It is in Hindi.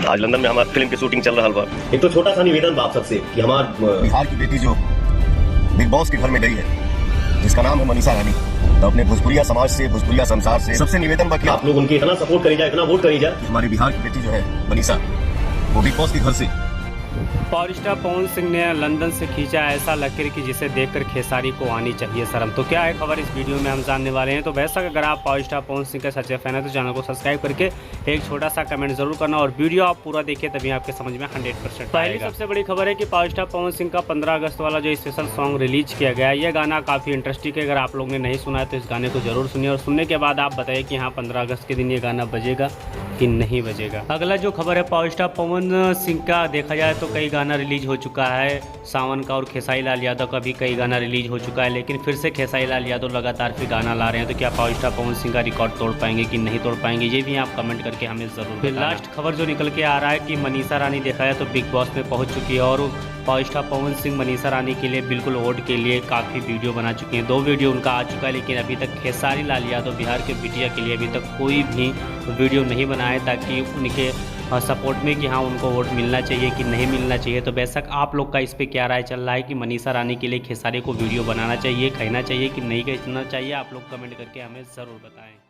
आज लंदन में हमारी फिल्म की शूटिंग चल रहा बा। एक तो छोटा सा निवेदन बाप सबसे कि हमार बिहार की बेटी जो बिग बॉस के घर में गई है, जिसका नाम है मनीषा रानी, तो अपने भोजपुरिया समाज से, भोजपुरिया संसार से सबसे निवेदन बा कि आप लोग उनकी इतना सपोर्ट करी जाए, इतना वोट करी जाए। हमारी बिहार की बेटी जो है मनीषा, वो बिग बॉस के घर से पावर स्टार पवन सिंह ने लंदन से खींचा ऐसा लकीर कि जिसे देखकर खेसारी को आनी चाहिए शर्म। तो क्या है खबर, इस वीडियो में हम जानने वाले हैं। तो वैसा अगर आप पावर स्टार पवन सिंह के सच्चे फैन है तो चैनल को सब्सक्राइब करके एक छोटा सा कमेंट जरूर करना और वीडियो आप पूरा देखिए, तभी आपके समझ में 100% पहली सबसे बड़ी खबर है कि पावर स्टार पवन सिंह का 15 अगस्त वाला जो स्पेशल सॉन्ग रिलीज किया गया है, यह गाना काफ़ी इंटरेस्टिंग है। अगर आप लोगों ने नहीं सुना है तो इस गाने को जरूर सुनिए और सुनने के बाद आप बताइए कि हाँ 15 अगस्त के दिन ये गाना बजेगा कि नहीं बजेगा। अगला जो खबर है पावर स्टार पवन सिंह का, देखा जाए तो कई गाना रिलीज हो चुका है, सावन का और खेसारी लाल यादव का भी कई गाना रिलीज हो चुका है, लेकिन फिर से खेसारी लाल यादव लगातार फिर गाना ला रहे हैं। तो क्या पावर स्टार पवन सिंह का रिकॉर्ड तोड़ पाएंगे कि नहीं तोड़ पाएंगे, ये भी आप कमेंट करके हमें जरूर। फिर लास्ट खबर जो निकल के आ रहा है कि मनीषा रानी देखा जाए तो बिग बॉस में पहुंच चुकी है और पावर स्टार पवन सिंह मनीषा रानी के लिए बिल्कुल वोट के लिए काफ़ी वीडियो बना चुके हैं। 2 वीडियो उनका आ चुका है, लेकिन अभी तक खेसारी लाल यादव बिहार के बिटिया के लिए अभी तक कोई भी वीडियो नहीं बनाए ताकि उनके सपोर्ट में कि हाँ उनको वोट मिलना चाहिए कि नहीं मिलना चाहिए। तो बेशक आप लोग का इस पे क्या राय चल रहा है कि मनीषा रानी के लिए खेसारी को वीडियो बनाना चाहिए, कहना चाहिए कि नहीं कहना चाहिए, आप लोग कमेंट करके हमें ज़रूर बताएं।